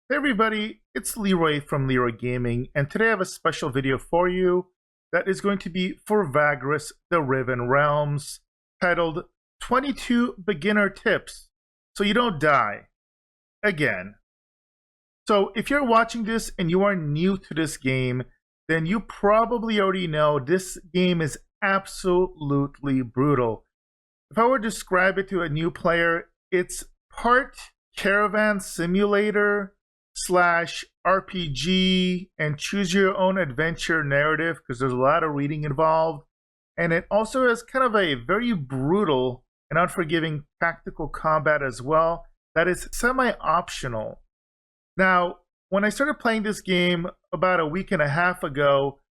Hey everybody, it's Leeroy from Leeroy Gaming, and today I have a special video for you that is going to be for Vagrus the Riven Realms, titled 22 Beginner Tips So You Don't Die Again. So if you're watching this and you are new to this game, then you probably already know this game is absolutely brutal. If I were to describe it to a new player, it's part Caravan Simulator slash RPG and choose your own adventure narrative, because there's a lot of reading involved, and it also has kind of a very brutal and unforgiving tactical combat as well that is semi-optional. Now, when I started playing this game about a week and a half ago,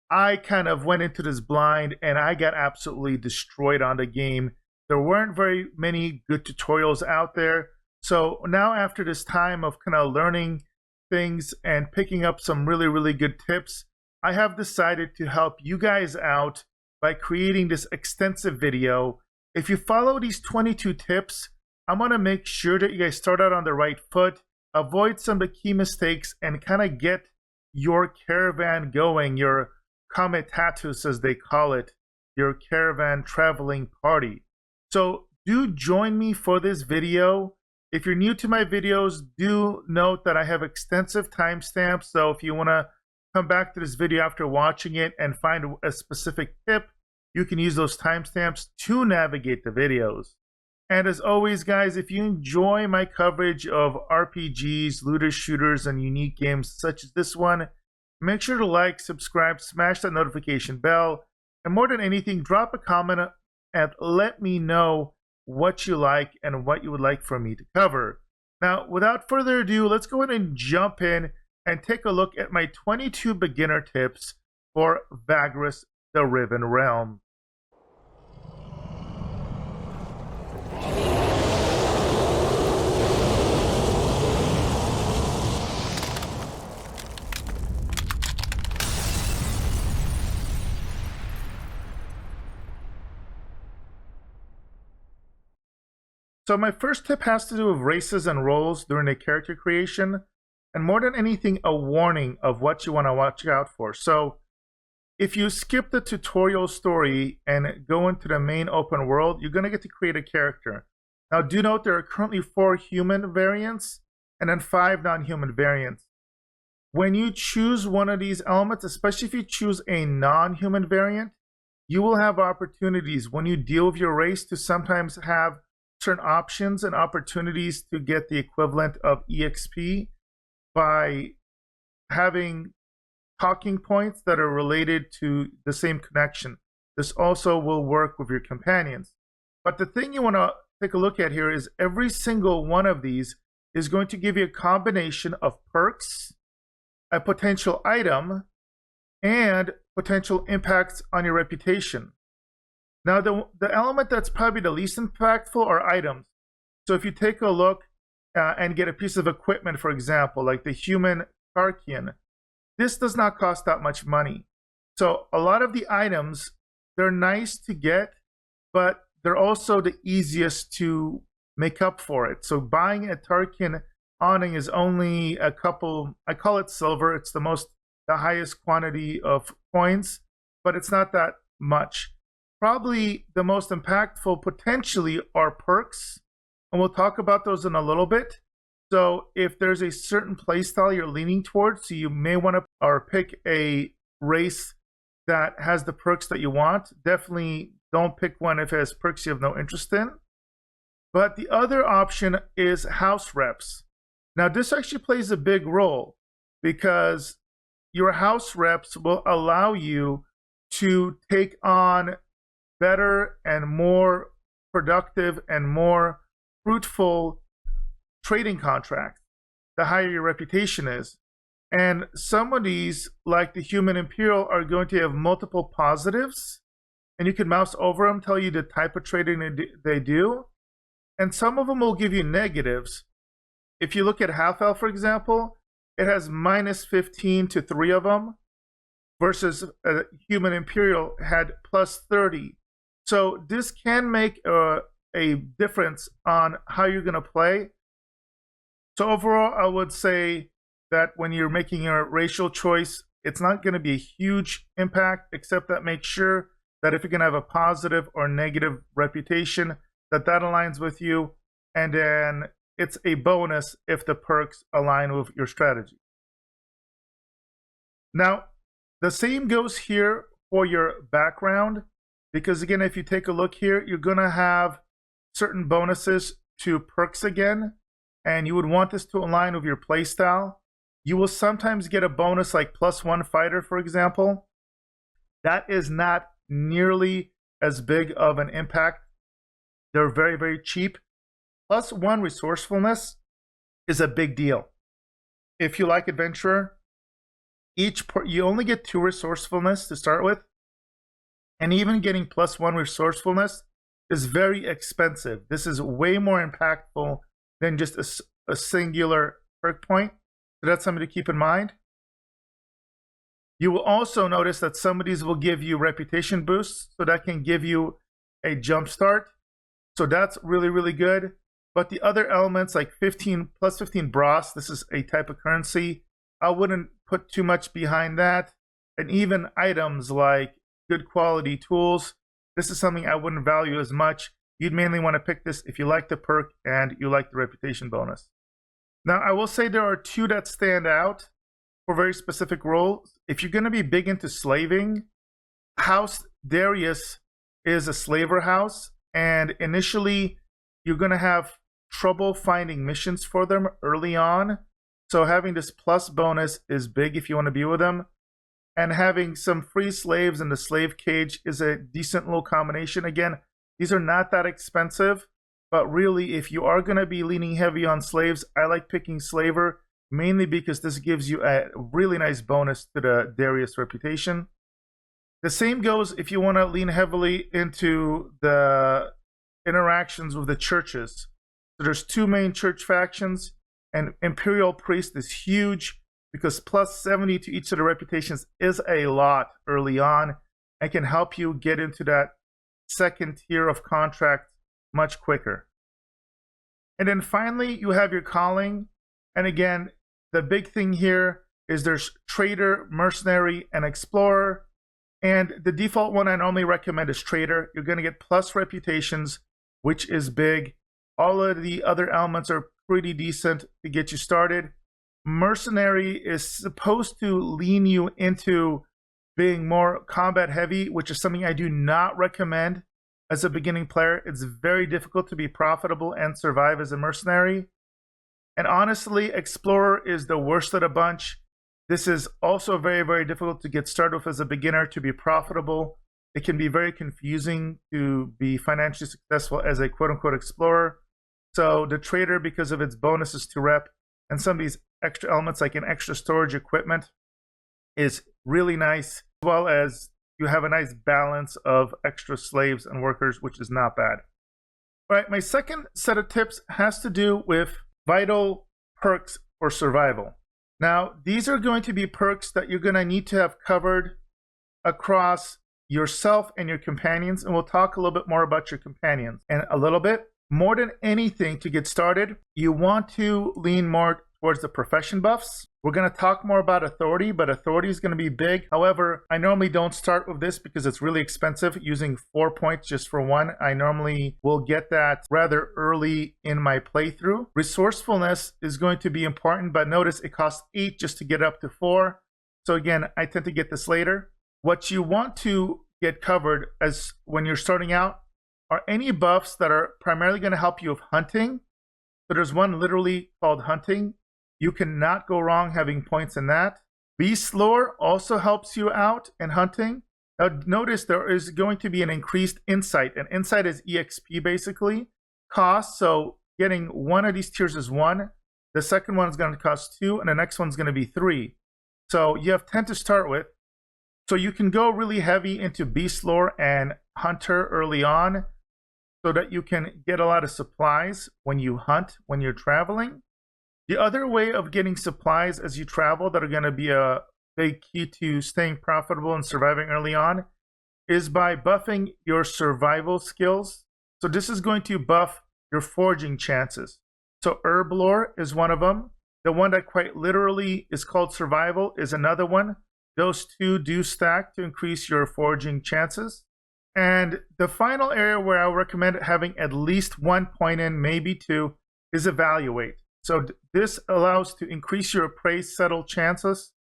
I kind of went into this blind and I got absolutely destroyed on the game. There weren't very many good tutorials out there. So now, after this time of kind of learning things and picking up some really good tips, I have decided to help you guys out by creating this extensive video. If you follow these 22 tips, I'm going to make sure that you guys start out on the right foot, avoid some of the key mistakes, and kind of get your caravan going, your comitatus as they call it, your caravan traveling party. So do join me for this video. If you're new to my videos, do note that I have extensive timestamps, so if you want to come back to this video after watching it and find a specific tip, you can use those timestamps to navigate the videos. And as always, guys, if you enjoy my coverage of RPGs, looter shooters, and unique games such as this one, make sure to like, subscribe, smash that notification bell, and more than anything, drop a comment and let me know what you like and what you would like for me to cover. Now, without further ado, let's go ahead and jump in and take a look at my 22 beginner tips for Vagrus the Riven Realm. So my first tip has to do with races and roles during the character creation, and more than anything, a warning of what you want to watch out for. So if you skip the tutorial story and go into the main open world, you're going to get to create a character. Now do note there are currently 4 human variants and then 5 non-human variants. When you choose one of these elements, especially if you choose a non-human variant, you will have opportunities when you deal with your race to sometimes have certain options and opportunities to get the equivalent of EXP by having talking points that are related to the same connection. This also will work with your companions. But the thing you want to take a look at here is every single one of these is going to give you a combination of perks, a potential item, and potential impacts on your reputation. Now, the element that's probably the least impactful are items. So if you take a look and get a piece of equipment, for example, like the human Tarkian, this does not cost that much money. So a lot of the items, they're nice to get, but they're also the easiest to make up for it. So buying a Tarkian awning is only a couple, I call it silver. It's the highest quantity of coins, but it's not that much. Probably the most impactful potentially are perks, and we'll talk about those in a little bit. So if there's a certain playstyle you're leaning towards, so you may want to pick a race that has the perks that you want. Definitely don't pick one if it has perks you have no interest in. But the other option is house reps. Now this actually plays a big role because your house reps will allow you to take on better and more productive and more fruitful trading contracts the higher your reputation is. And some of these, like the human imperial, are going to have multiple positives, and you can mouse over them, tell you the type of trading they do, and some of them will give you negatives. If you look at half elf, for example, it has -15 to 3 of them, versus a human imperial had +30. So this can make a difference on how you're going to play. So overall, I would say that when you're making your racial choice, it's not going to be a huge impact, except that make sure that if you're going to have a positive or negative reputation, that aligns with you. And then it's a bonus if the perks align with your strategy. Now, the same goes here for your background, because again, if you take a look here, you're going to have certain bonuses to perks again, and you would want this to align with your playstyle. You will sometimes get a bonus like +1 fighter, for example. That is not nearly as big of an impact. They're very, very cheap. +1 resourcefulness is a big deal. If you like adventurer, you only get 2 resourcefulness to start with, and even getting +1 resourcefulness is very expensive. This is way more impactful than just a singular perk point. So that's something to keep in mind. You will also notice that some of these will give you reputation boosts, so that can give you a jump start. So that's really, really good. But the other elements like +15 brass, this is a type of currency. I wouldn't put too much behind that. And even items like good quality tools, this is something I wouldn't value as much. You'd mainly want to pick this if you like the perk and you like the reputation bonus. Now, I will say there are 2 that stand out for very specific roles. If you're going to be big into slaving, House Darius is a slaver house, and initially you're going to have trouble finding missions for them early on. So having this plus bonus is big if you want to be with them. And having some free slaves in the slave cage is a decent little combination. Again, these are not that expensive, but really if you are going to be leaning heavy on slaves, I like picking slaver mainly because this gives you a really nice bonus to the Darius reputation. The same goes if you want to lean heavily into the interactions with the churches. So there's 2 main church factions, and Imperial Priest is huge because +70 to each of the reputations is a lot early on and can help you get into that second tier of contract much quicker. And then finally, you have your calling. And again, the big thing here is there's Trader, Mercenary, and Explorer. And the default one I normally recommend is Trader. You're going to get plus reputations, which is big. All of the other elements are pretty decent to get you started. Mercenary is supposed to lean you into being more combat heavy, which is something I do not recommend as a beginning player. It's very difficult to be profitable and survive as a mercenary. And honestly, Explorer is the worst of the bunch. This is also very, very difficult to get started with as a beginner to be profitable. It can be very confusing to be financially successful as a quote-unquote explorer. So the Trader, because of its bonuses to rep and some of these extra elements like an extra storage equipment, is really nice, as well as you have a nice balance of extra slaves and workers, which is not bad. All right, my second set of tips has to do with vital perks for survival. Now, these are going to be perks that you're going to need to have covered across yourself and your companions, and we'll talk a little bit more about your companions in a little bit. More than anything, to get started, you want to lean more towards the profession buffs. We're going to talk more about authority, but authority is going to be big. However, I normally don't start with this because it's really expensive, using 4 points just for one. I normally will get that rather early in my playthrough. Resourcefulness is going to be important, but notice it costs 8 just to get up to 4. So again, I tend to get this later. What you want to get covered as when you're starting out are any buffs that are primarily going to help you with hunting. So there's one literally called hunting. You cannot go wrong having points in that. Beast lore also helps you out in hunting. Now notice there is going to be an increased insight, and insight is EXP basically. Cost, so getting one of these tiers is 1. The second one is going to cost 2, and the next one's going to be 3. So you have 10 to start with. So you can go really heavy into beast lore and hunter early on so that you can get a lot of supplies when you hunt, when you're traveling. The other way of getting supplies as you travel that are going to be a big key to staying profitable and surviving early on is by buffing your survival skills. So this is going to buff your foraging chances. So herb lore is one of them. The one that quite literally is called survival is another one. Those two do stack to increase your foraging chances. And the final area where I recommend having at least 1 point in, maybe 2, is evaluate. So this allows to increase your appraise settle chances.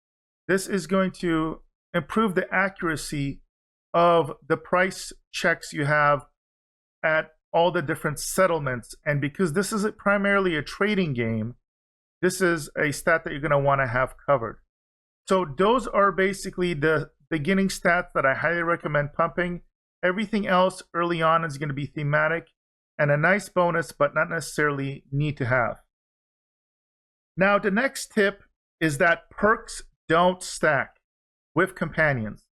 This is going to improve the accuracy of the price checks you have at all the different settlements. And because this is primarily a trading game, this is a stat that you're going to want to have covered. So those are basically the beginning stats that I highly recommend pumping. Everything else early on is going to be thematic and a nice bonus, but not necessarily need to have. Now, the next tip is that perks don't stack with companions.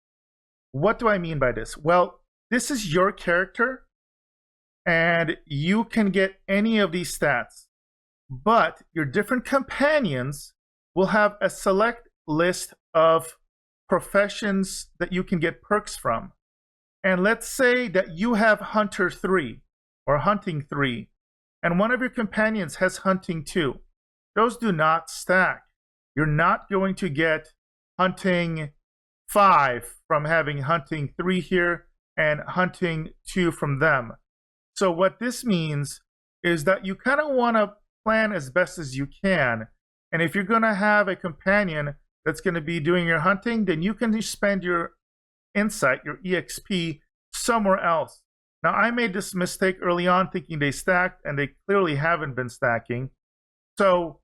What do I mean by this? Well, this is your character, and you can get any of these stats, but your different companions will have a select list of professions that you can get perks from. And let's say that you have Hunter 3 or Hunting 3, and one of your companions has Hunting 2. Those do not stack. You're not going to get Hunting 5 from having Hunting 3 here and Hunting 2 from them. So what this means is that you kind of want to plan as best as you can. And if you're going to have a companion that's going to be doing your hunting, then you can spend your insight, your EXP, somewhere else. Now, I made this mistake early on thinking they stacked, and they clearly haven't been stacking. So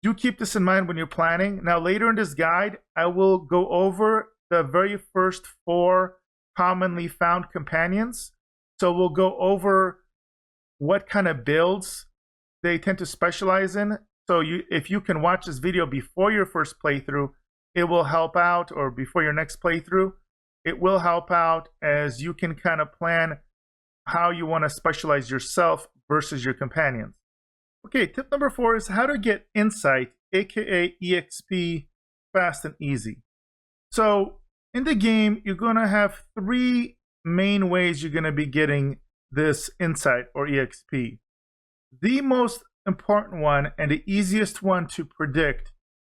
do keep this in mind when you're planning. Now, later in this guide, I will go over the very first 4 commonly found companions. So we'll go over what kind of builds they tend to specialize in. So if you can watch this video before your first playthrough, it will help out, or before your next playthrough, it will help out as you can kind of plan how you want to specialize yourself versus your companions. Okay, tip number 4 is how to get insight, aka EXP, fast and easy. So in the game, you're going to have 3 main ways you're going to be getting this insight or EXP. The most important one and the easiest one to predict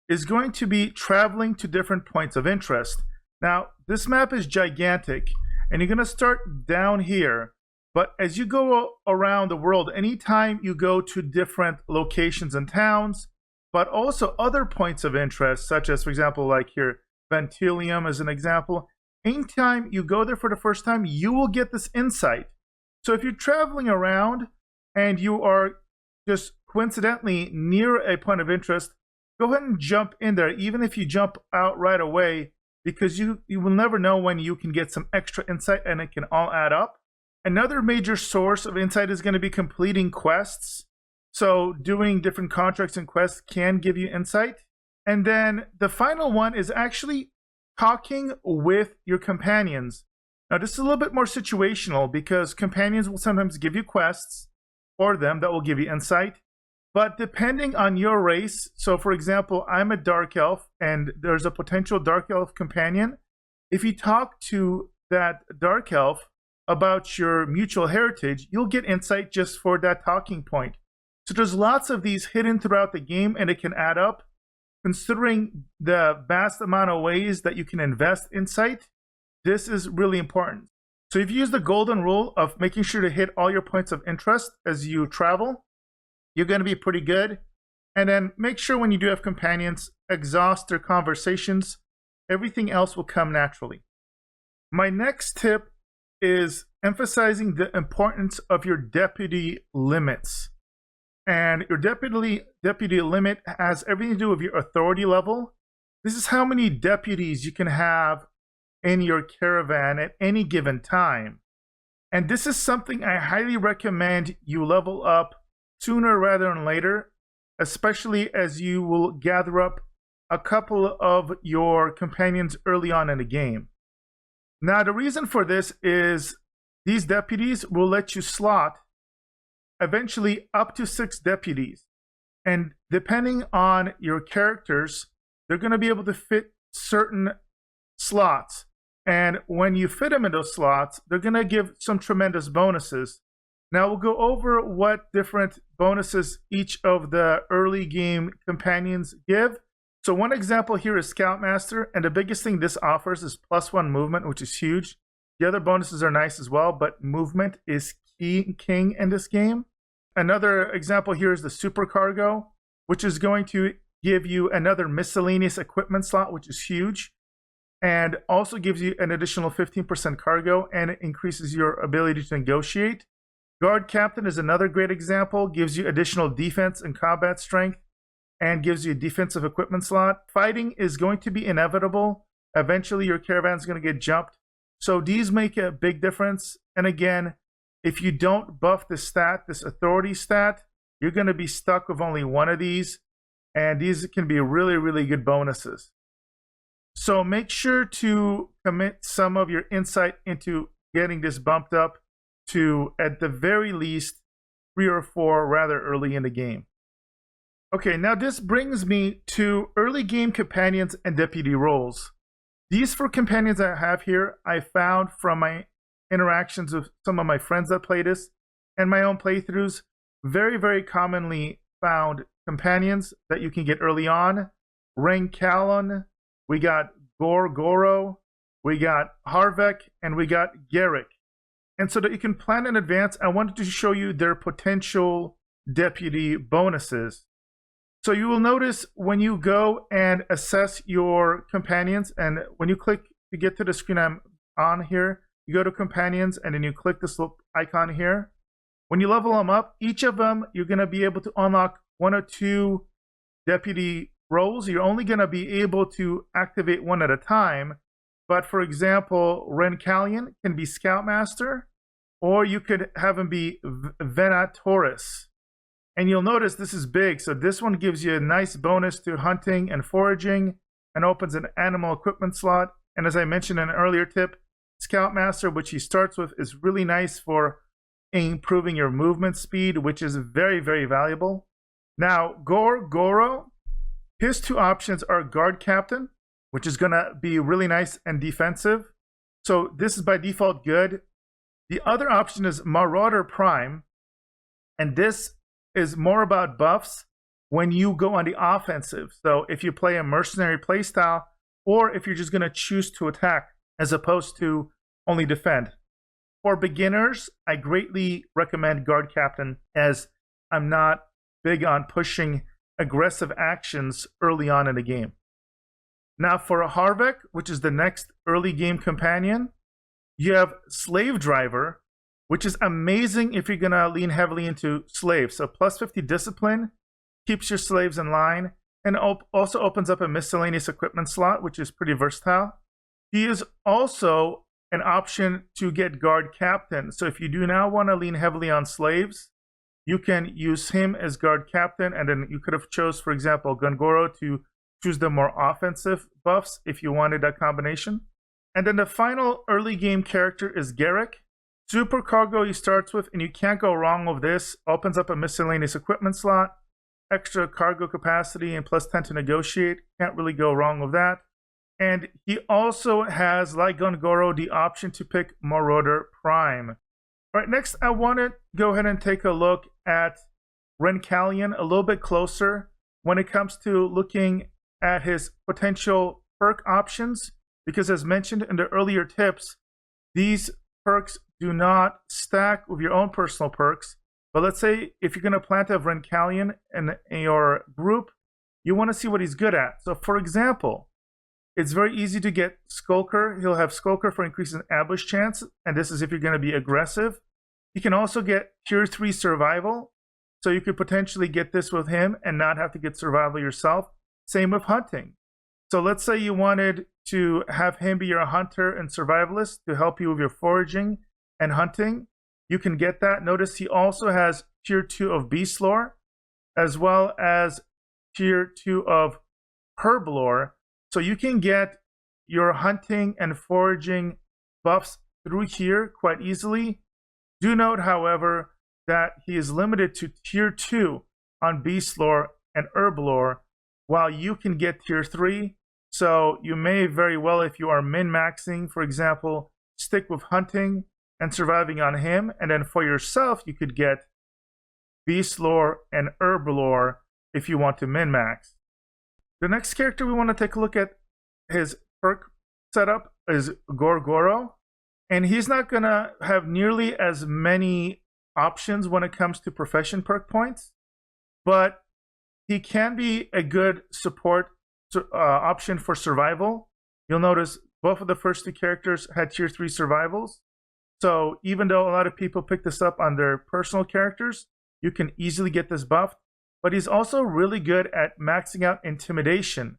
is going to be traveling to different points of interest. Now, this map is gigantic, and you're going to start down here, but as you go around the world, anytime you go to different locations and towns, but also other points of interest, such as, for example, like here, Ventilium as an example, anytime you go there for the first time, you will get this insight. So if you're traveling around and you are just coincidentally near a point of interest, go ahead and jump in there, even if you jump out right away, because you will never know when you can get some extra insight, and it can all add up. Another major source of insight is going to be completing quests. So doing different contracts and quests can give you insight. And then the final one is actually talking with your companions. Now, this is a little bit more situational because companions will sometimes give you quests for them that will give you insight. But depending on your race, so for example, I'm a Dark Elf and there's a potential Dark Elf companion. If you talk to that Dark Elf about your mutual heritage, you'll get insight just for that talking point. So there's lots of these hidden throughout the game, and it can add up. Considering the vast amount of ways that you can invest insight, this is really important. So if you use the golden rule of making sure to hit all your points of interest as you travel, you're going to be pretty good. And then make sure when you do have companions, exhaust their conversations. Everything else will come naturally. My next tip is emphasizing the importance of your deputy limits. And your deputy limit has everything to do with your authority level. This is how many deputies you can have in your caravan at any given time. And this is something I highly recommend you level up sooner rather than later, especially as you will gather up a couple of your companions early on in the game. Now, the reason for this is these deputies will let you slot eventually up to 6 deputies. And depending on your characters, they're going to be able to fit certain slots. And when you fit them in those slots, they're going to give some tremendous bonuses. Now we'll go over what different bonuses each of the early game companions give. So one example here is Scoutmaster, and the biggest thing this offers is +1 movement, which is huge. The other bonuses are nice as well, but movement is king in this game. Another example here is the Supercargo, which is going to give you another miscellaneous equipment slot, which is huge, and also gives you an additional 15% cargo, and it increases your ability to negotiate. Guard Captain is another great example, gives you additional defense and combat strength, and gives you a defensive equipment slot. Fighting is going to be inevitable. Eventually your caravan is going to get jumped. So these make a big difference. And again, if you don't buff this stat, this authority stat, you're going to be stuck with only one of these. And these can be really, really good bonuses. So make sure to commit some of your insight into getting this bumped up to, at the very least, 3 or 4 rather early in the game. Okay, now this brings me to early game companions and deputy roles. These 4 companions I have here, I found from my interactions with some of my friends that play this and my own playthroughs. Very, very commonly found companions that you can get early on. Renkailon, we got Gor'Goro, we got Harvek, and we got Garrik. And so that you can plan in advance, I wanted to show you their potential deputy bonuses. So you will notice when you go and assess your companions, and when you click to get to the screen I'm on here, you go to companions and then you click this little icon here. When you level them up, each of them, you're going to be able to unlock 1 or 2 deputy roles. You're only going to be able to activate 1 at a time. But for example, Renkailon can be Scoutmaster, or you could have him be Venatoris. And you'll notice this is big, so this one gives you a nice bonus to hunting and foraging and opens an animal equipment slot. And as I mentioned in an earlier tip, Scoutmaster, which he starts with, is really nice for improving your movement speed, which is very, very valuable. Now, Gor'Goro, his 2 options are Guard Captain, which is going to be really nice and defensive. So this is by default good. The other option is Marauder Prime, and this is more about buffs when you go on the offensive. So if you play a mercenary playstyle, or if you're just going to choose to attack as opposed to only defend. For beginners, I greatly recommend Guard Captain, as I'm not big on pushing aggressive actions early on in the game. Now for a Harvek, which is the next early game companion, you have Slave Driver, which is amazing if you're going to lean heavily into slaves. So +50 discipline keeps your slaves in line, and also opens up a miscellaneous equipment slot, which is pretty versatile. He is also an option to get Guard Captain. So if you do now want to lean heavily on slaves, you can use him as Guard Captain, and then you could have chose, for example, Gor'Goro to choose the more offensive buffs if you wanted that combination. And then the final early game character is Garrik. Supercargo he starts with, and you can't go wrong with this. Opens up a miscellaneous equipment slot, extra cargo capacity, and +10 to negotiate. Can't really go wrong with that. And he also has, like Gor'Goro, the option to pick Marauder Prime. All right, next I want to go ahead and take a look at Renkailon a little bit closer when it comes to looking at his potential perk options, because as mentioned in the earlier tips, these perks do not stack with your own personal perks. But let's say if you're going to plan to have Renkailon in your group, you want to see what he's good at. So for example, it's very easy to get Skulker. He'll have Skulker for increasing ambush chance, and this is if you're going to be aggressive. You can also get Tier 3 Survival, so you could potentially get this with him and not have to get Survival yourself. Same with hunting. So let's say you wanted to have him be your hunter and survivalist to help you with your foraging and hunting. You can get that. Notice he also has Tier 2 of Beast Lore, as well as Tier 2 of Herb Lore. So you can get your hunting and foraging buffs through here quite easily. Do note, however, that he is limited to Tier 2 on Beast Lore and Herb Lore, while you can get Tier 3. So you may very well, if you are min-maxing, for example, stick with hunting and surviving on him. And then for yourself, you could get beast lore and herb lore if you want to min-max. The next character we want to take a look at his perk setup is Gor'Goro. And he's not going to have nearly as many options when it comes to profession perk points, but he can be a good support option for survival. You'll notice both of the first two characters had tier 3 survivals. So even though a lot of people pick this up on their personal characters, you can easily get this buffed. But he's also really good at maxing out intimidation.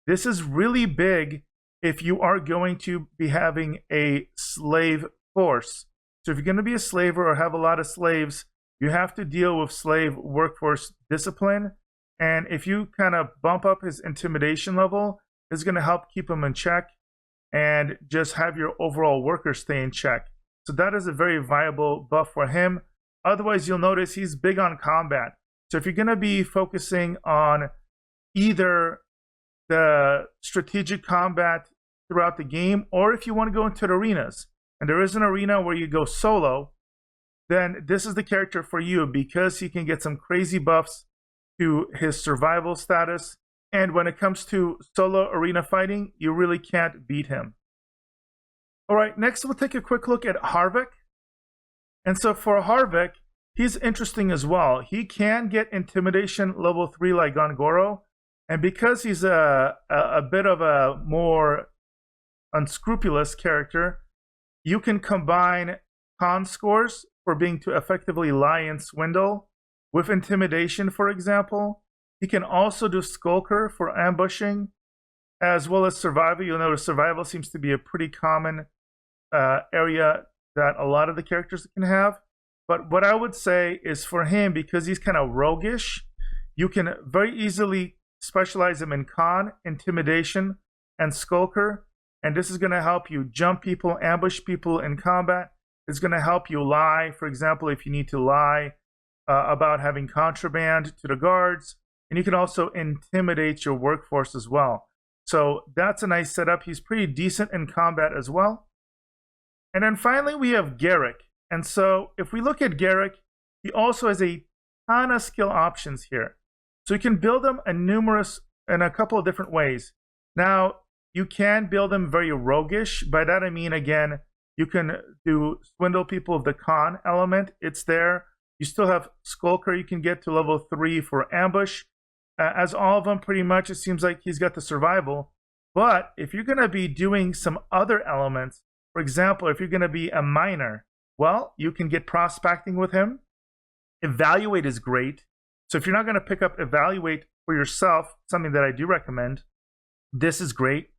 This is really big if you are going to be having a slave force. So if you're going to be a slaver or have a lot of slaves, you have to deal with slave workforce discipline. And if you kind of bump up his intimidation level, it's going to help keep him in check and just have your overall workers stay in check. So that is a very viable buff for him. Otherwise, you'll notice he's big on combat. So if you're going to be focusing on either the strategic combat throughout the game, or if you want to go into the arenas, and there is an arena where you go solo, then this is the character for you because he can get some crazy buffs to his survival status. And when it comes to solo arena fighting, you really can't beat him. All right, next we'll take a quick look at Harvek. And so for Harvek, he's interesting as well. He can get intimidation level 3 like Gor'Goro. And because he's a bit of a more unscrupulous character, you can combine con scores for being to effectively lie and swindle with intimidation, for example. He can also do skulker for ambushing, as well as survival. You'll notice survival seems to be a pretty common area that a lot of the characters can have. But what I would say is for him, because he's kind of roguish, you can very easily specialize him in con, intimidation, and skulker. And this is going to help you jump people, ambush people in combat. It's going to help you lie. For example, if you need to lie about having contraband to the guards. And you can also intimidate your workforce as well. So that's a nice setup. He's pretty decent in combat as well. And then finally, we have Garrik. And so if we look at Garrik, he also has a ton of skill options here. So you can build them in a couple of different ways. Now, you can build them very roguish. By that I mean, again, you can do swindle people with the con element. It's there. You still have skulker you can get to level 3 for ambush. As all of them, pretty much, it seems like he's got the survival. But if you're going to be doing some other elements, for example, if you're going to be a miner, well, you can get prospecting with him. Evaluate is great. So if you're not going to pick up Evaluate for yourself, something that I do recommend, this is great.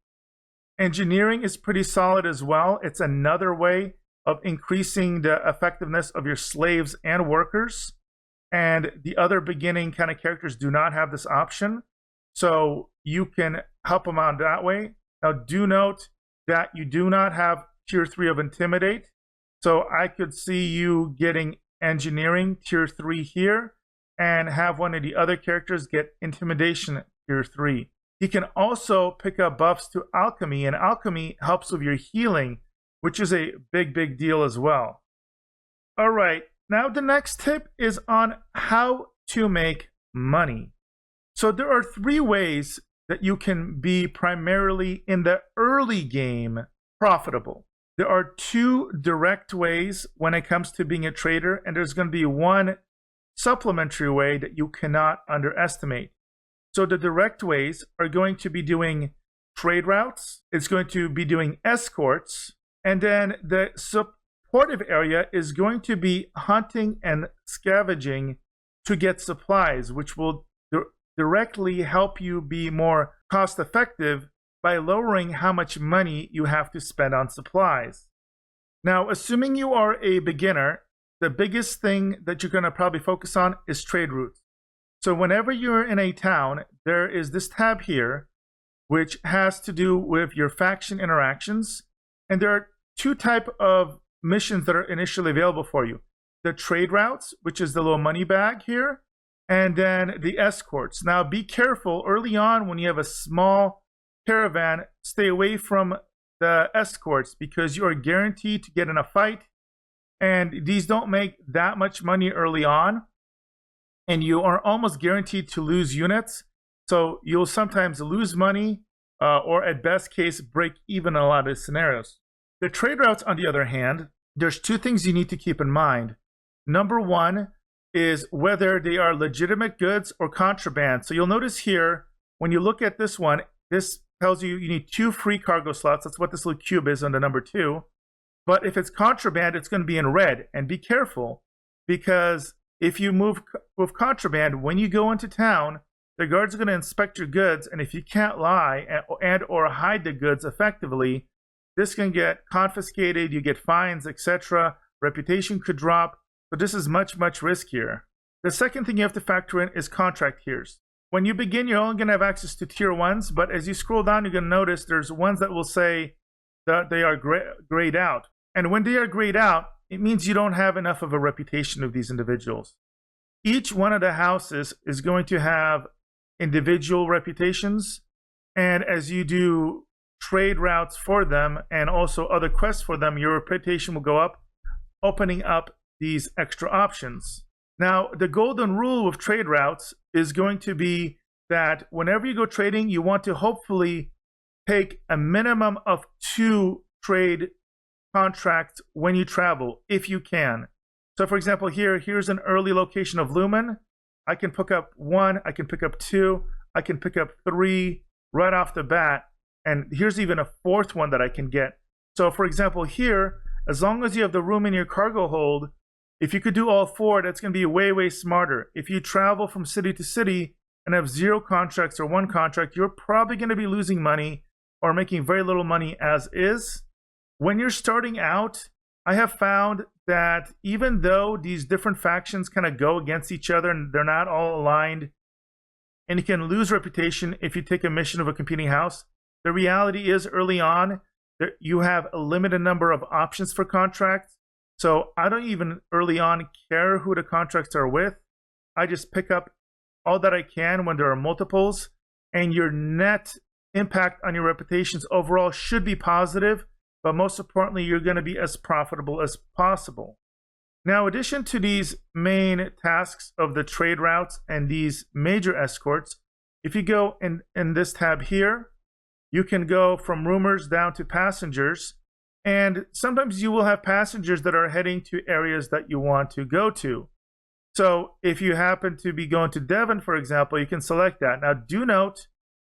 Engineering is pretty solid as well. It's another way of increasing the effectiveness of your slaves and workers. And the other beginning kind of characters do not have this option. So you can help them out that way. Now, do note that you do not have tier 3 of Intimidate. So I could see you getting Engineering tier 3 here and have one of the other characters get Intimidation tier 3. He can also pick up buffs to Alchemy, and Alchemy helps with your healing, which is a big deal as well. All right, now the next tip is on how to make money. So there are 3 ways that you can be primarily in the early game profitable. There are 2 direct ways when it comes to being a trader, and there's going to be 1 supplementary way that you cannot underestimate. So the direct ways are going to be doing trade routes, it's going to be doing escorts, and then the supportive area is going to be hunting and scavenging to get supplies, which will directly help you be more cost effective by lowering how much money you have to spend on supplies. Now, assuming you are a beginner, the biggest thing that you're going to probably focus on is trade routes. So whenever you're in a town, there is this tab here, which has to do with your faction interactions. And there are 2 types of missions that are initially available for you. The trade routes, which is the little money bag here, and then the escorts. Now be careful early on when you have a small caravan, stay away from the escorts because you are guaranteed to get in a fight and these don't make that much money early on, and you are almost guaranteed to lose units. So you'll sometimes lose money, or at best case, break even in a lot of scenarios. The trade routes, on the other hand, there's two things you need to keep in mind. Number one is whether they are legitimate goods or contraband. So you'll notice here, when you look at this one, this tells you you need 2 free cargo slots. That's what this little cube is on the number 2. But if it's contraband, it's going to be in red. And be careful, because if you move with contraband, when you go into town, the guards are going to inspect your goods. And if you can't lie and or hide the goods effectively, this can get confiscated, you get fines, etc. Reputation could drop. So this is much, much riskier. The second thing you have to factor in is contract tiers. When you begin, you're only going to have access to tier 1s, but as you scroll down, you're going to notice there's ones that will say that they are grayed out. And when they are grayed out, it means you don't have enough of a reputation of these individuals. Each one of the houses is going to have individual reputations, and as you do trade routes for them and also other quests for them, your reputation will go up, opening up these extra options. Now, the golden rule with trade routes is going to be that whenever you go trading, you want to hopefully take a minimum of 2 trade contracts when you travel, if you can. So for example, here's an early location of Lumen. I can pick up 1, I can pick up 2, I can pick up 3 right off the bat. And here's even a 4th one that I can get. So for example, here, as long as you have the room in your cargo hold, if you could do all 4, that's going to be way, way smarter. If you travel from city to city and have 0 contracts or 1 contract, you're probably going to be losing money or making very little money as is. When you're starting out, I have found that even though these different factions kind of go against each other and they're not all aligned, and you can lose reputation if you take a mission of a competing house, the reality is early on, you have a limited number of options for contracts. So I don't even early on care who the contracts are with. I just pick up all that I can when there are multiples, and your net impact on your reputations overall should be positive, but most importantly, you're going to be as profitable as possible. Now, in addition to these main tasks of the trade routes and these major escorts, if you go in this tab here, you can go from rumors down to passengers. And sometimes you will have passengers that are heading to areas that you want to go to. So if you happen to be going to Devon, for example, you can select that. Now do note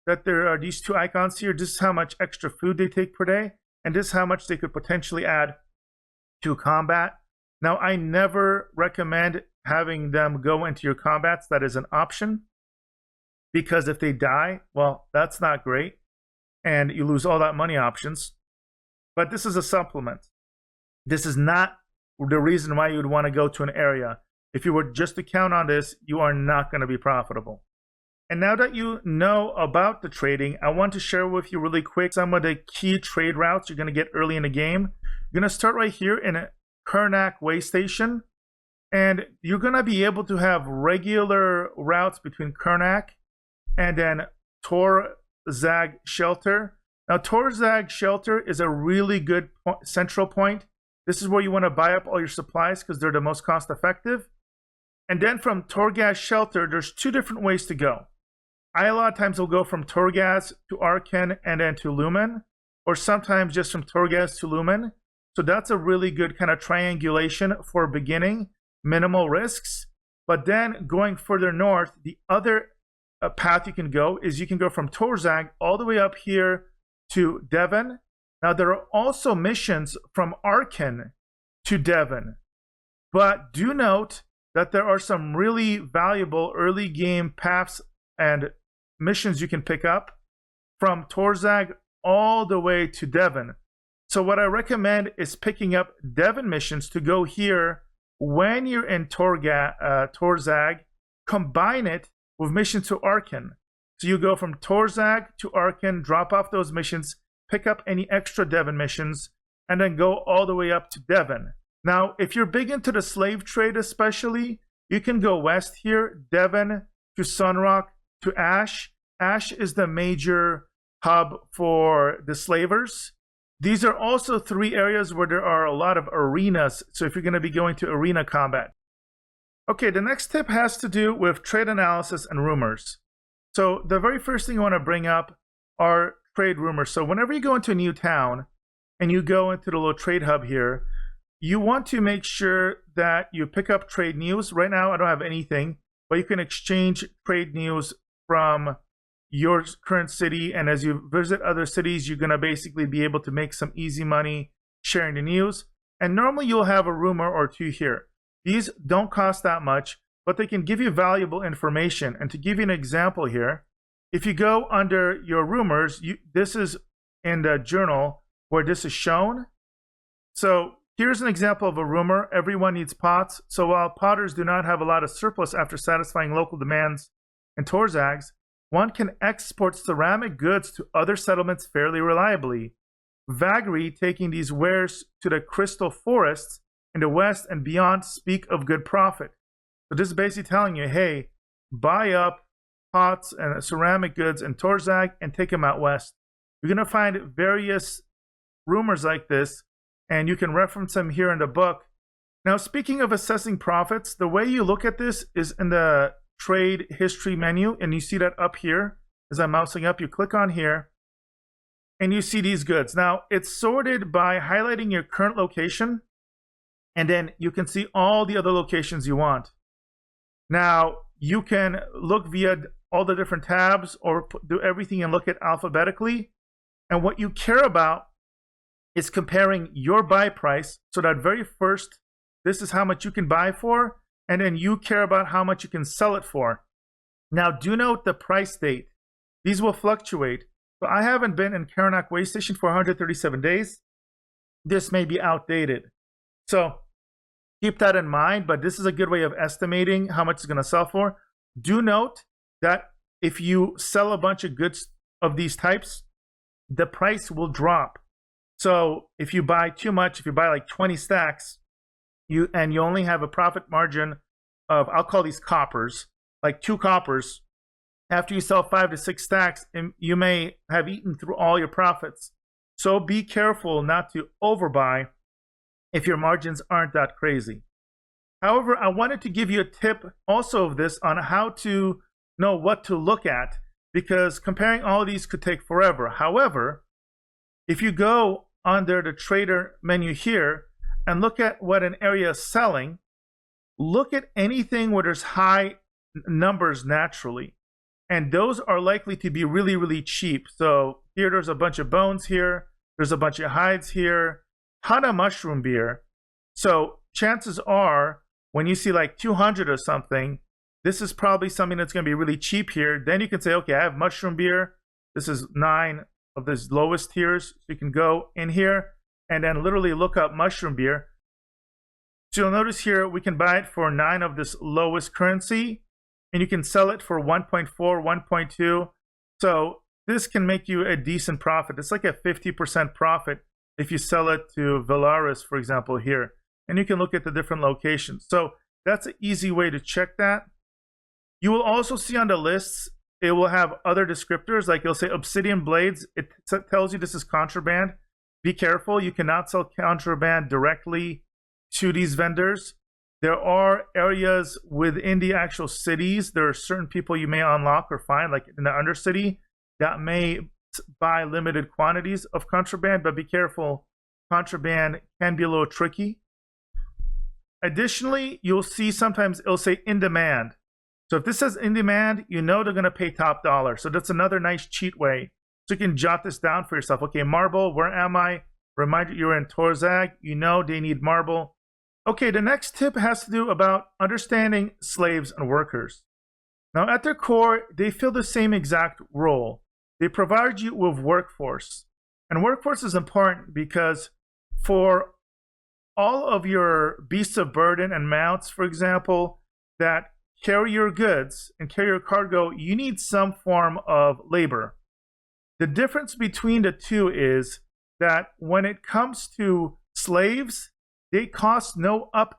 that there are these 2 icons here. This is how much extra food they take per day, and this is how much they could potentially add to combat. Now I never recommend having them go into your combats. That is an option, because if they die, well, that's not great, and you lose all that money options. But this is a supplement. This is not the reason why you would want to go to an area. If you were just to count on this, you are not going to be profitable. And now that you know about the trading, I want to share with you really quick some of the key trade routes you're going to get early in the game. You're going to start right here in a Karnak way station, and you're going to be able to have regular routes between Karnak and then Torzag Shelter. Now, Torzag Shelter is a really good central point. This is where you want to buy up all your supplies because they're the most cost effective. And then from Torghast Shelter, there's 2 different ways to go. I a lot of times will go from Torghast to Arkan and then to Lumen, or sometimes just from Torghast to Lumen. So that's a really good kind of triangulation for beginning, minimal risks. But then going further north, the other path you can go is you can go from Torzag all the way up here to Devon. Now there are also missions from Arkan to Devon, but do note that there are some really valuable early game paths and missions you can pick up from Torzag all the way to Devon. So what I recommend is picking up Devon missions to go here when you're in Torzag, combine it with missions to Arkan. So you go from Torzag to Arkan, drop off those missions, pick up any extra Devon missions, and then go all the way up to Devon. Now, if you're big into the slave trade especially, you can go west here, Devon to Sunrock to Ash. Ash is the major hub for the slavers. These are also 3 areas where there are a lot of arenas, so if you're going to be going to arena combat. Okay, the next tip has to do with trade analysis and rumors. So the very first thing I want to bring up are trade rumors. So whenever you go into a new town and you go into the little trade hub here, you want to make sure that you pick up trade news. Right now I don't have anything, but you can exchange trade news from your current city, and as you visit other cities, you're going to basically be able to make some easy money sharing the news. And normally you'll have a rumor or 2 here. These don't cost that much, but they can give you valuable information. And to give you an example here, if you go under your rumors, this is in the journal where this is shown. So here's an example of a rumor: everyone needs pots. So while potters do not have a lot of surplus after satisfying local demands and Torzags, one can export ceramic goods to other settlements fairly reliably. Vagri, taking these wares to the crystal forests in the west and beyond, speak of good profit. So this is basically telling you, hey, buy up pots and ceramic goods in Torzag and take them out west. You're going to find various rumors like this, and you can reference them here in the book. Now, speaking of assessing profits, the way you look at this is in the trade history menu, and you see that up here as I'm mousing up. You click on here and you see these goods. Now it's sorted by highlighting your current location, and then you can see all the other locations you want. Now you can look via all the different tabs or do everything and look at alphabetically, and what you care about is comparing your buy price. So that very first, this is how much you can buy for, and then you care about how much you can sell it for. Now, do note the price date. These will fluctuate. So I haven't been in Karnak Way Station for 137 days. This may be outdated. So keep that in mind, but this is a good way of estimating how much it's going to sell for. Do note that if you sell a bunch of goods of these types, the price will drop. So if you buy too much, if you buy like 20 stacks, you only have a profit margin of, I'll call these coppers, like 2 coppers. After you sell 5 to 6 stacks, you may have eaten through all your profits. So be careful not to overbuy if your margins aren't that crazy. However, I wanted to give you a tip also of this on how to know what to look at, because comparing all of these could take forever. However, if you go under the trader menu here and look at what an area is selling, look at anything where there's high numbers naturally. And those are likely to be really, really cheap. So here there's a bunch of bones here. There's a bunch of hides here. Ton of mushroom beer. So chances are when you see like 200 or something, this is probably something that's going to be really cheap here. Then you can say, okay, I have mushroom beer. This is 9 of the lowest tiers. So you can go in here and then literally look up mushroom beer. So you'll notice here we can buy it for 9 of this lowest currency, and you can sell it for 1.4, 1.2. So this can make you a decent profit. It's like a 50% profit if you sell it to Valaris, for example, here. And you can look at the different locations. So that's an easy way to check that. You will also see on the lists, it will have other descriptors, like it'll say obsidian blades. It tells you this is contraband. Be careful, you cannot sell contraband directly to these vendors. There are areas within the actual cities. There are certain people you may unlock or find, like in the Undercity, that may buy limited quantities of contraband, but be careful. Contraband can be a little tricky. Additionally, you'll see sometimes it'll say in demand. So if this says in demand, you know they're going to pay top dollar. So that's another nice cheat way. So you can jot this down for yourself. Okay, marble, where am I? Remind you you're in Torzag. You know they need marble. Okay, the next tip has to do about understanding slaves and workers. Now, at their core, they fill the same exact role. They provide you with workforce. And workforce is important because for all of your beasts of burden and mounts, for example, that carry your goods and carry your cargo, you need some form of labor. The difference between the two is that when it comes to slaves, they cost no upkeep,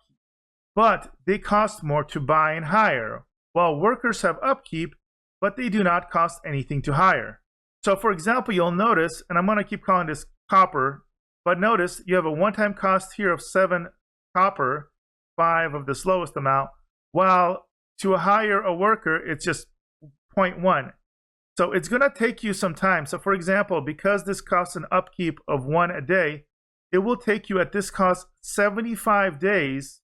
but they cost more to buy and hire, while workers have upkeep, but they do not cost anything to hire. So for example, you'll notice, and I'm going to keep calling this copper But notice you have a one-time cost here of 7 copper, 5 of the slowest amount, while to hire a worker, it's just 0.1. So it's going to take you some time. So for example, because this costs an upkeep of 1 a day, it will take you at this cost 75 days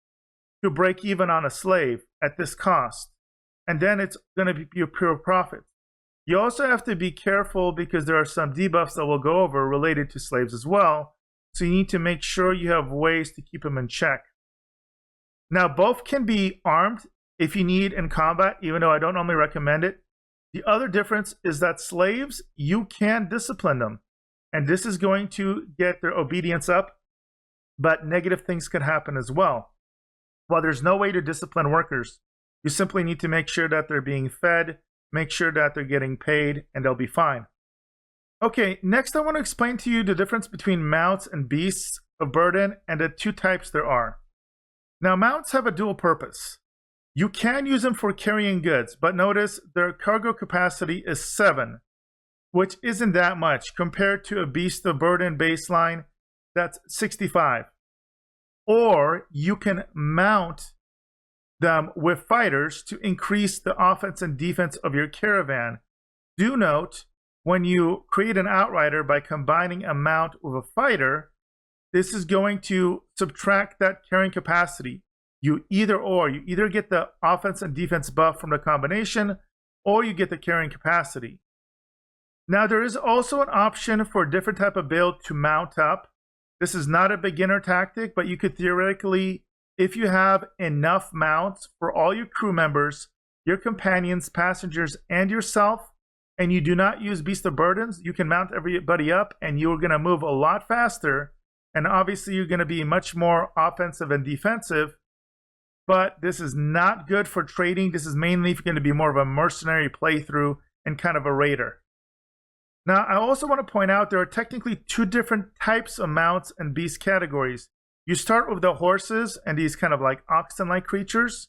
to break even on a slave at this cost. And then it's going to be a pure profit. You also have to be careful because there are some debuffs that we'll go over related to slaves as well. So you need to make sure you have ways to keep them in check. Now, both can be armed if you need in combat, even though I don't normally recommend it. The other difference is that slaves, you can discipline them. And this is going to get their obedience up, but negative things can happen as well. While there's no way to discipline workers, you simply need to make sure that they're being fed, make sure that they're getting paid, and they'll be fine. Okay, next I want to explain to you the difference between mounts and beasts of burden and the 2 types there are. Now, mounts have a dual purpose. You can use them for carrying goods, but notice their cargo capacity is 7, which isn't that much compared to a beast of burden baseline that's 65. Or you can mount them with fighters to increase the offense and defense of your caravan. Do note, when you create an outrider by combining a mount with a fighter, this is going to subtract that carrying capacity. You either get the offense and defense buff from the combination, or you get the carrying capacity. Now, there is also an option for a different type of build to mount up. This is not a beginner tactic, but you could theoretically, if you have enough mounts for all your crew members, your companions, passengers, and yourself, and you do not use Beast of Burdens, you can mount everybody up and you're going to move a lot faster. And obviously you're going to be much more offensive and defensive. But this is not good for trading. This is mainly going to be more of a mercenary playthrough and kind of a raider. Now, I also want to point out there are technically 2 different types of mounts and beast categories. You start with the horses and these kind of like oxen-like creatures,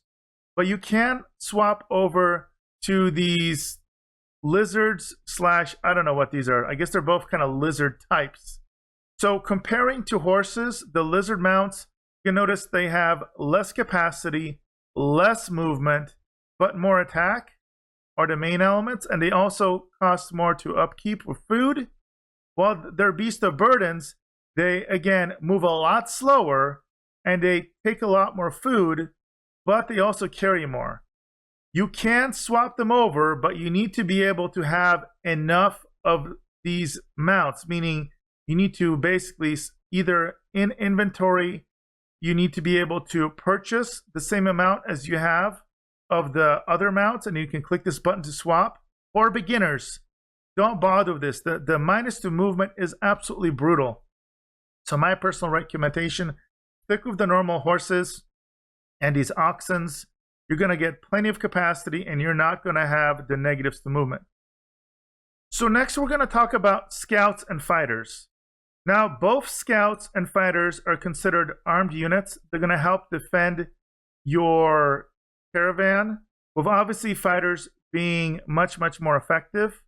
but you can swap over to these lizards / I don't know what these are. I guess they're both kind of lizard types. So comparing to horses, the lizard mounts, you notice they have less capacity, less movement, but more attack are the main elements, and they also cost more to upkeep with food. While their Beast of Burdens, they again move a lot slower and they take a lot more food, but they also carry more. You can swap them over, but you need to be able to have enough of these mounts, meaning you need to basically either in inventory, you need to be able to purchase the same amount as you have of the other mounts, and you can click this button to swap. Or beginners, don't bother with this. The -2 movement is absolutely brutal. So my personal recommendation, stick with the normal horses and these oxens. You're going to get plenty of capacity and you're not going to have the negatives to movement. So next we're going to talk about scouts and fighters. Now, both scouts and fighters are considered armed units. They're going to help defend your caravan, with obviously fighters being much, much more effective.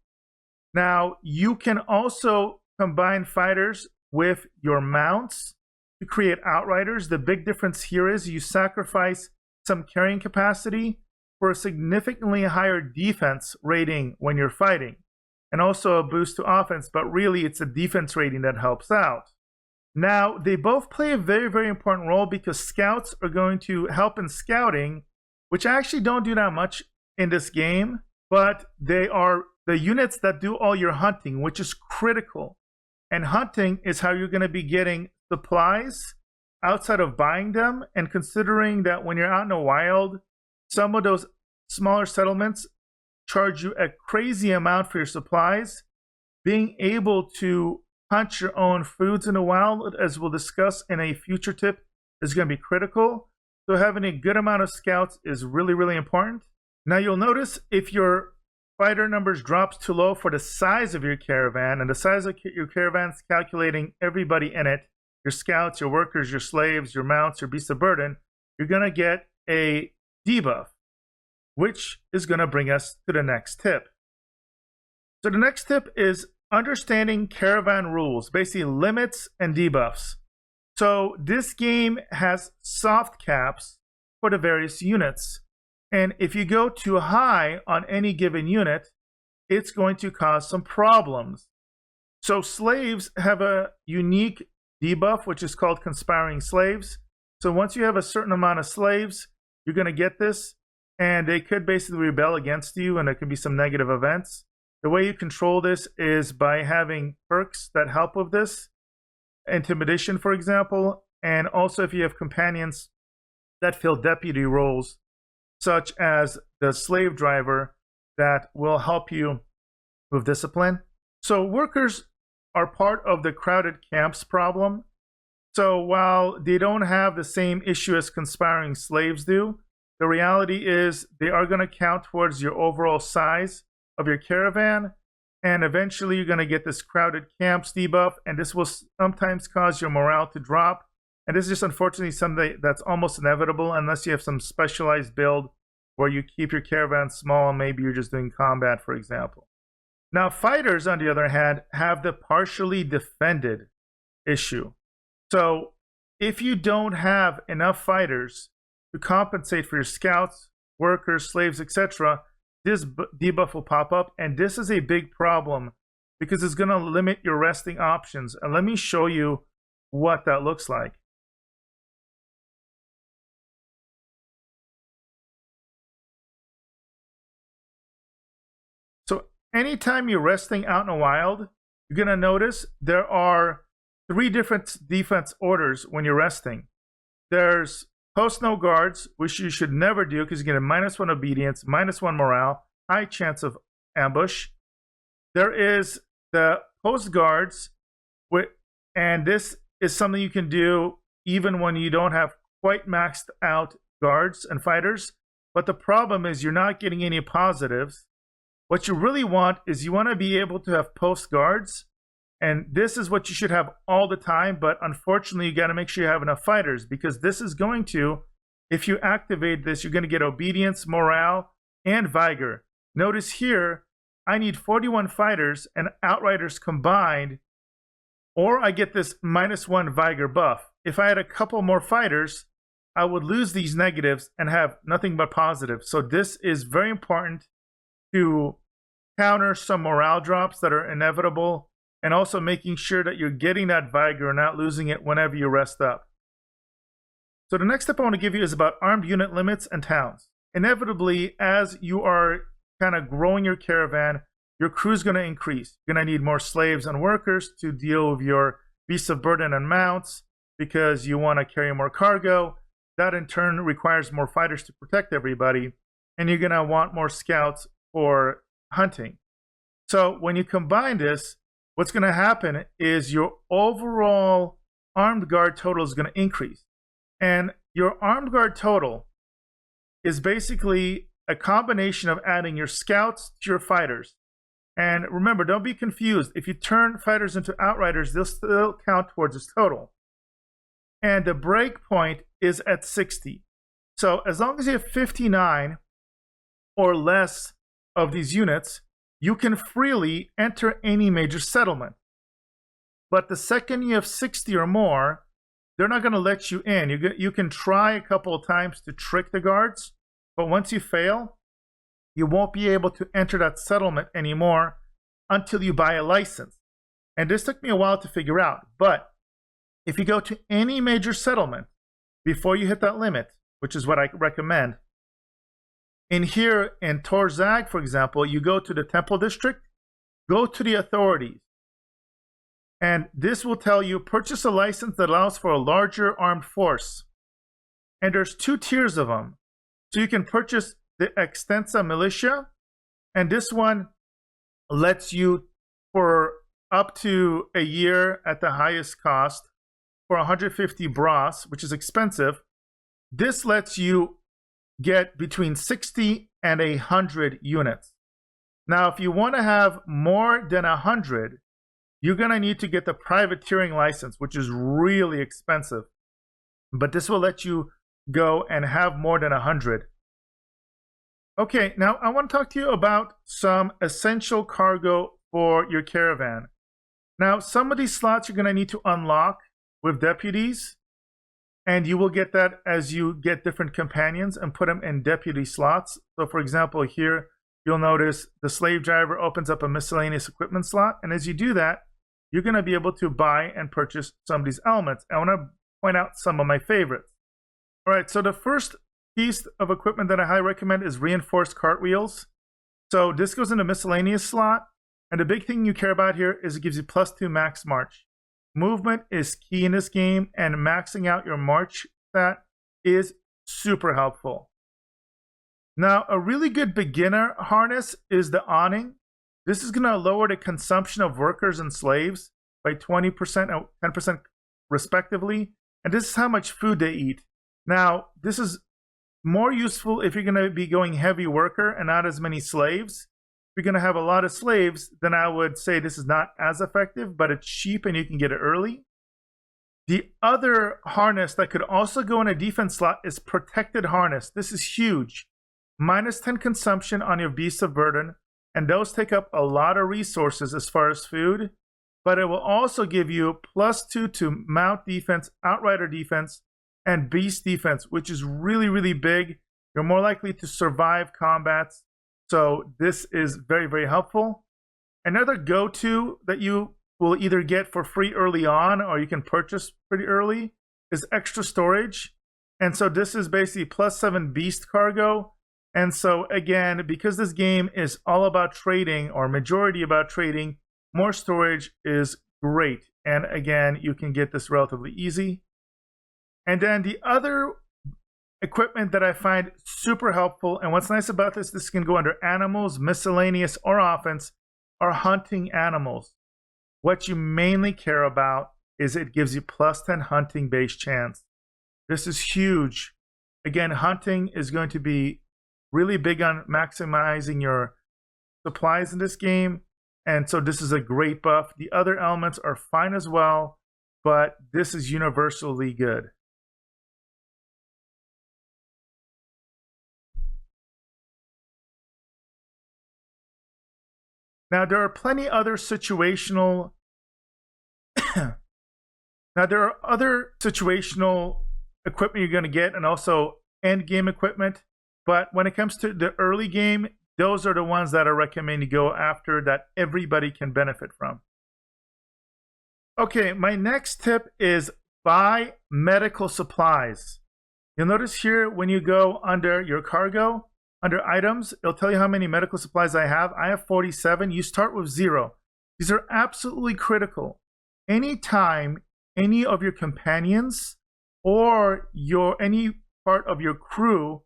Now, you can also combine fighters with your mounts to create outriders. The big difference here is you sacrifice some carrying capacity for a significantly higher defense rating when you're fighting, and also a boost to offense, but really it's a defense rating that helps out. Now, they both play a very, very important role because scouts are going to help in scouting, which I actually don't do that much in this game, but they are the units that do all your hunting, which is critical. And hunting is how you're going to be getting supplies outside of buying them. And considering that when you're out in the wild, some of those smaller settlements charge you a crazy amount for your supplies, being able to hunt your own foods in the wild, as we'll discuss in a future tip, is going to be critical. So having a good amount of scouts is really, really important. Now you'll notice if your fighter numbers drops too low for the size of your caravan, and the size of your caravan is calculating everybody in it, your scouts, your workers, your slaves, your mounts, your beasts of burden, you're going to get a debuff, which is going to bring us to the next tip. So the next tip is understanding Caravan rules, basically limits and debuffs. So this game has soft caps for the various units. And if you go too high on any given unit, it's going to cause some problems. So slaves have a unique debuff, which is called conspiring slaves. So once you have a certain amount of slaves, you're going to get this, and they could basically rebel against you, and there could be some negative events. The way you control this is by having perks that help with this. Intimidation, for example, and also if you have companions that fill deputy roles, such as the slave driver, that will help you with discipline. So workers are part of the crowded camps problem. So while they don't have the same issue as conspiring slaves do, the reality is they are going to count towards your overall size of your caravan, and eventually you're going to get this crowded camps debuff, and this will sometimes cause your morale to drop. And this is just unfortunately something that's almost inevitable unless you have some specialized build where you keep your caravan small and maybe you're just doing combat, for example. Now, fighters, on the other hand, have the partially defended issue. So if you don't have enough fighters to compensate for your scouts, workers, slaves, etc., this debuff will pop up, and this is a big problem because it's going to limit your resting options. And let me show you what that looks like. So anytime you're resting out in the wild, you're going to notice there are 3 different defense orders when you're resting. There's post no guards, which you should never do because you get a -1 obedience, -1 morale, high chance of ambush. There is the post guards, and this is something you can do even when you don't have quite maxed out guards and fighters. But the problem is you're not getting any positives. What you really want is you want to be able to have post guards. And this is what you should have all the time, but unfortunately, you got to make sure you have enough fighters, because this is going to, if you activate this, you're going to get obedience, morale, and vigor. Notice here, I need 41 fighters and outriders combined, or I get this -1 vigor buff. If I had a couple more fighters, I would lose these negatives and have nothing but positives. So this is very important to counter some morale drops that are inevitable, and also making sure that you're getting that vigor and not losing it whenever you rest up. So the next step I want to give you is about armed unit limits and towns. Inevitably, as you are kind of growing your caravan, your crew is going to increase. You're going to need more slaves and workers to deal with your beasts of burden and mounts because you want to carry more cargo. That in turn requires more fighters to protect everybody, and you're going to want more scouts for hunting. So when you combine this, what's going to happen is your overall armed guard total is going to increase. And your armed guard total is basically a combination of adding your scouts to your fighters. And remember, don't be confused. If you turn fighters into outriders, they'll still count towards this total. And the break point is at 60. So as long as you have 59 or less of these units, you can freely enter any major settlement. But the second you have 60 or more, they're not going to let you in. You can try a couple of times to trick the guards, but once you fail, you won't be able to enter that settlement anymore until you buy a license. And this took me a while to figure out. But if you go to any major settlement before you hit that limit, which is what I recommend, in here in Torzag, for example, you go to the Temple District, go to the authorities, and this will tell you purchase a license that allows for a larger armed force. And there's 2 tiers of them. So you can purchase the Extensa Militia, and this one lets you, for up to a year at the highest cost, for 150 brass, which is expensive, this lets you get between 60 and 100 units. Now, if you want to have more than 100, you're going to need to get the privateering license, which is really expensive. But this will let you go and have more than 100. Okay, now I want to talk to you about some essential cargo for your caravan. Now, some of these slots you're going to need to unlock with deputies, and you will get that as you get different companions and put them in deputy slots. So for example, here you'll notice the slave driver opens up a miscellaneous equipment slot, and as you do that, you're going to be able to buy and purchase some of these elements. I want to point out some of my favorites. All right, so the first piece of equipment that I highly recommend is reinforced cartwheels. So this goes in the miscellaneous slot, and the big thing you care about here is it gives you +2 max march. Movement is key in this game, and maxing out your march stat is super helpful. Now, a really good beginner harness is the awning. This is going to lower the consumption of workers and slaves by 20% and 10% respectively, and this is how much food they eat. Now, this is more useful if you're going to be going heavy worker and not as many slaves. If you're going to have a lot of slaves, then I would say this is not as effective, but it's cheap and you can get it early. The other harness that could also go in a defense slot is protected harness. This is huge. -10 consumption on your beasts of burden, and those take up a lot of resources as far as food, but it will also give you +2 to mount defense, outrider defense, and beast defense, which is really, really big. You're more likely to survive combats. So this is very, very helpful. Another go-to that you will either get for free early on or you can purchase pretty early is extra storage. And so this is basically +7 beast cargo. And so again, because this game is all about trading or majority about trading, more storage is great. And again, you can get this relatively easy. And then the other equipment that I find super helpful, and what's nice about this can go under animals, miscellaneous, or offense, are hunting animals. What you mainly care about is it gives you +10 hunting base chance. This is huge. Again, hunting is going to be really big on maximizing your supplies in this game, and so this is a great buff. The other elements are fine as well, but this is universally good. Now, there are plenty other situational equipment you're going to get, and also end game equipment. But when it comes to the early game, those are the ones that I recommend you go after that everybody can benefit from. Okay, my next tip is buy medical supplies. You'll notice here when you go under your cargo, under items, it'll tell you how many medical supplies I have. I have 47. You start with 0. These are absolutely critical. Anytime any of your companions or any part of your crew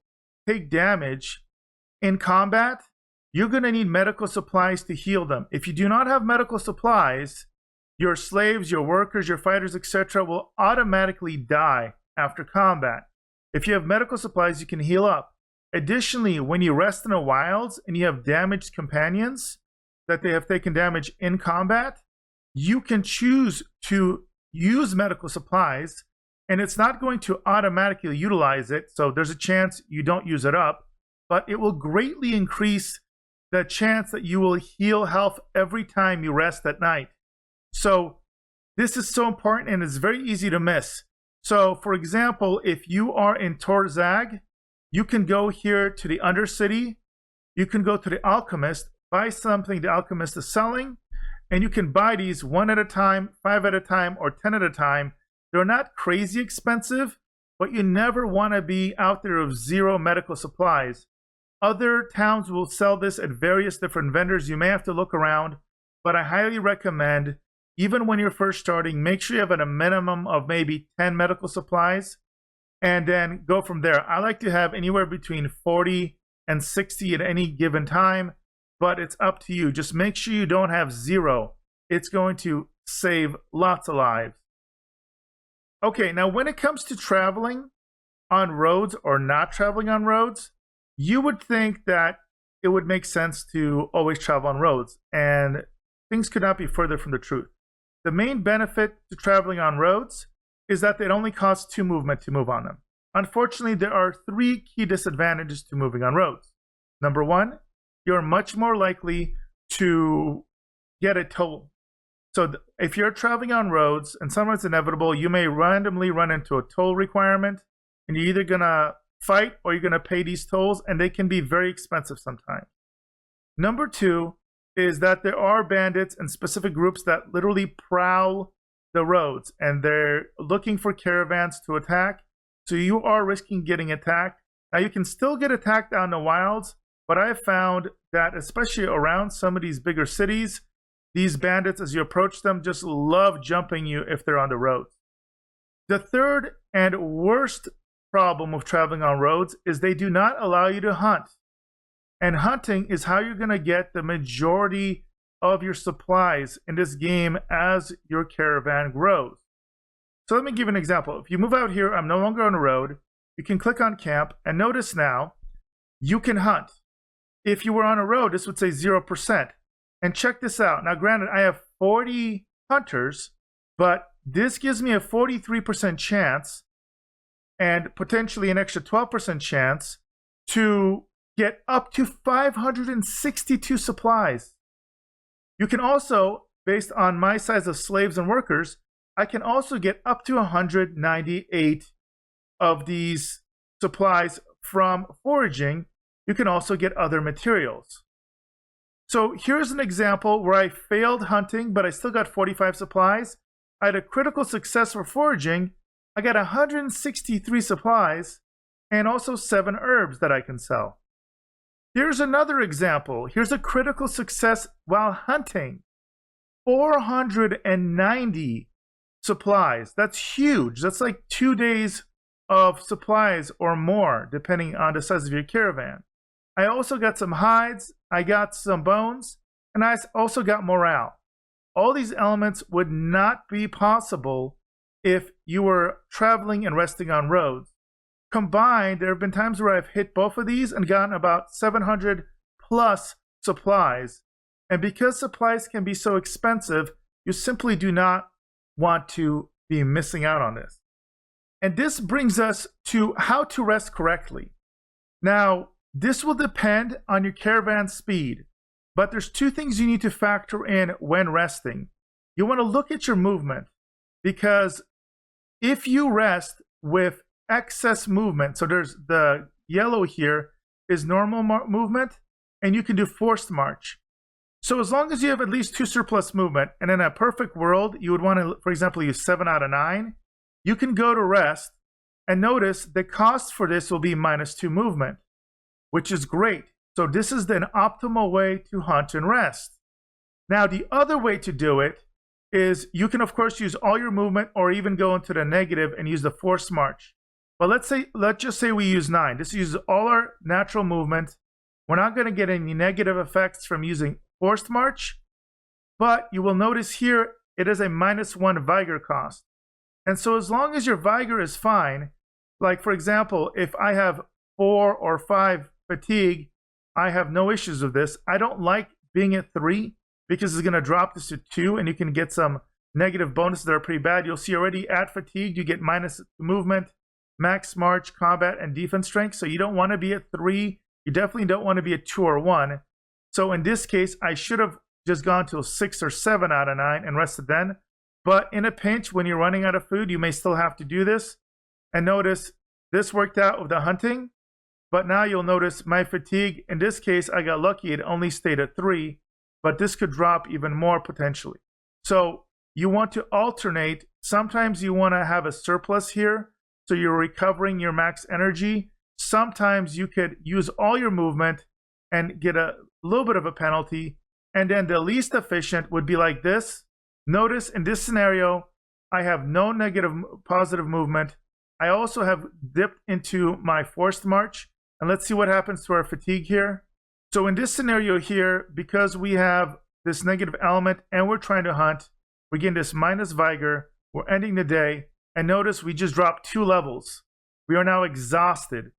take damage in combat, you're going to need medical supplies to heal them. If you do not have medical supplies, your slaves, your workers, your fighters, etc. will automatically die after combat. If you have medical supplies, you can heal up. Additionally, when you rest in the wilds and you have damaged companions that they have taken damage in combat, you can choose to use medical supplies, and it's not going to automatically utilize it, so there's a chance you don't use it up, but it will greatly increase the chance that you will heal health every time you rest at night. So this is so important, and it's very easy to miss. So for example, if you are in Torzag, you can go here to the Undercity, you can go to the Alchemist, buy something the Alchemist is selling, and you can buy these 1 at a time, 5 at a time, or 10 at a time. They're not crazy expensive, but you never want to be out there with 0 medical supplies. Other towns will sell this at various different vendors. You may have to look around, but I highly recommend, even when you're first starting, make sure you have a minimum of maybe 10 medical supplies, and then go from there. I like to have anywhere between 40 and 60 at any given time, but it's up to you. Just make sure you don't have 0. It's going to save lots of lives. Okay, now when it comes to traveling on roads or not traveling on roads, you would think that it would make sense to always travel on roads, and things could not be further from the truth. The main benefit to traveling on roads is that it only costs 2 movement to move on them. Unfortunately, there are 3 key disadvantages to moving on roads. Number 1, you're much more likely to get a toll. So if you're traveling on roads, and sometimes it's inevitable, you may randomly run into a toll requirement, and you're either gonna fight or you're gonna pay these tolls, and they can be very expensive sometimes. Number two is that there are bandits and specific groups that literally prowl the roads, and they're looking for caravans to attack. So you are risking getting attacked. Now you can still get attacked out in the wilds, but I have found that especially around some of these bigger cities, these bandits, as you approach them, just love jumping you if they're on the roads. The third and worst problem with traveling on roads is they do not allow you to hunt. And hunting is how you're going to get the majority of your supplies in this game as your caravan grows. So let me give an example. If you move out here, I'm no longer on the road. You can click on camp, and notice now you can hunt. If you were on a road, this would say 0%. And check this out. Now, granted, I have 40 hunters, but this gives me a 43% chance and potentially an extra 12% chance to get up to 562 supplies. You can also, based on my size of slaves and workers, I can also get up to 198 of these supplies from foraging. You can also get other materials. So here's an example where I failed hunting, but I still got 45 supplies. I had a critical success for foraging. I got 163 supplies and also 7 herbs that I can sell. Here's another example. Here's a critical success while hunting. 490 supplies. That's huge. That's like 2 days of supplies or more, depending on the size of your caravan. I also got some hides, I got some bones, and I also got morale. All these elements would not be possible if you were traveling and resting on roads. Combined, there have been times where I've hit both of these and gotten about 700 plus supplies. And because supplies can be so expensive, you simply do not want to be missing out on this. And this brings us to how to rest correctly. Now, this will depend on your caravan speed, but there's 2 things you need to factor in when resting. You want to look at your movement, because if you rest with excess movement, so there's the yellow here is normal movement, and you can do forced march. So as long as you have at least 2 surplus movement, and in a perfect world, you would want to, for example, use 7 out of 9, you can go to rest, and notice the cost for this will be -2 movement, which is great. So this is an optimal way to hunt and rest. Now, the other way to do it is you can, of course, use all your movement or even go into the negative and use the forced march. But let's just say we use 9. This uses all our natural movement. We're not going to get any negative effects from using forced march, but you will notice here it is a -1 vigor cost. And so as long as your vigor is fine, like for example, if I have 4 or 5 fatigue, I have no issues with this. I don't like being at 3 because it's going to drop this to 2, and you can get some negative bonuses that are pretty bad. You'll see already at fatigue, you get minus movement, max march, combat, and defense strength. So you don't want to be at 3. You definitely don't want to be at 2 or 1. So in this case, I should have just gone to a 6 or 7 out of 9 and rested then. But in a pinch, when you're running out of food, you may still have to do this. And notice this worked out with the hunting. But now you'll notice my fatigue, in this case, I got lucky. It only stayed at 3, but this could drop even more potentially. So you want to alternate. Sometimes you want to have a surplus here, so you're recovering your max energy. Sometimes you could use all your movement and get a little bit of a penalty. And then the least efficient would be like this. Notice in this scenario, I have no negative positive movement. I also have dipped into my forced march. And let's see what happens to our fatigue here. So in this scenario here, because we have this negative element and we're trying to hunt, we get this minus vigor. We're ending the day. And notice we just dropped 2 levels. We are now exhausted.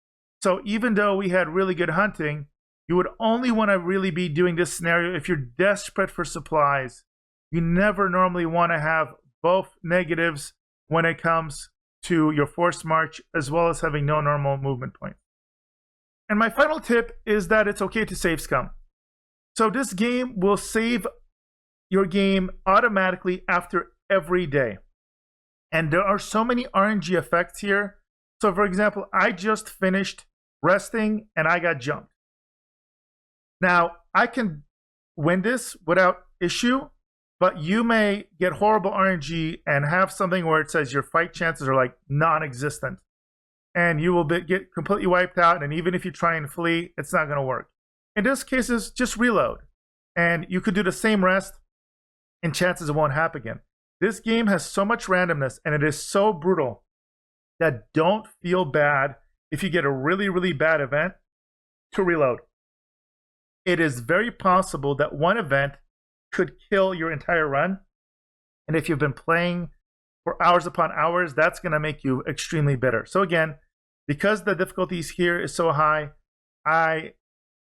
So even though we had really good hunting, you would only want to really be doing this scenario if you're desperate for supplies. You never normally want to have both negatives when it comes to your forced march, as well as having no normal movement point. And my final tip is that it's okay to save scum. So this game will save your game automatically after every day. And there are so many RNG effects here. So for example, I just finished resting and I got jumped. Now, I can win this without issue, but you may get horrible RNG and have something where it says your fight chances are like non-existent. And you will get completely wiped out, and even if you try and flee, it's not going to work. In this case, just reload. And you could do the same rest, and chances it won't happen again. This game has so much randomness, and it is so brutal that don't feel bad if you get a really, really bad event to reload. It is very possible that one event could kill your entire run. And if you've been playing for hours upon hours, that's going to make you extremely bitter. So again, because the difficulties here is so high, I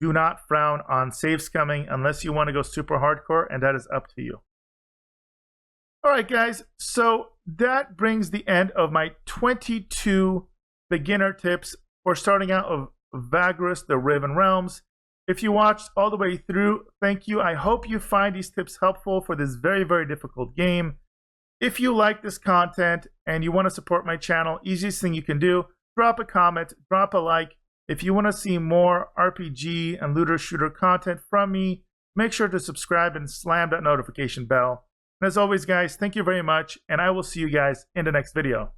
do not frown on save scumming unless you want to go super hardcore, and that is up to you. All right, guys, so that brings the end of my 22 beginner tips for starting out of Vagrus the Riven Realms. If you watched all the way through, thank you. I hope you find these tips helpful for this very, very difficult game. If you like this content and you want to support my channel, easiest thing you can do, drop a comment, drop a like. If you want to see more RPG and looter shooter content from me, make sure to subscribe and slam that notification bell. And as always, guys, thank you very much, and I will see you guys in the next video.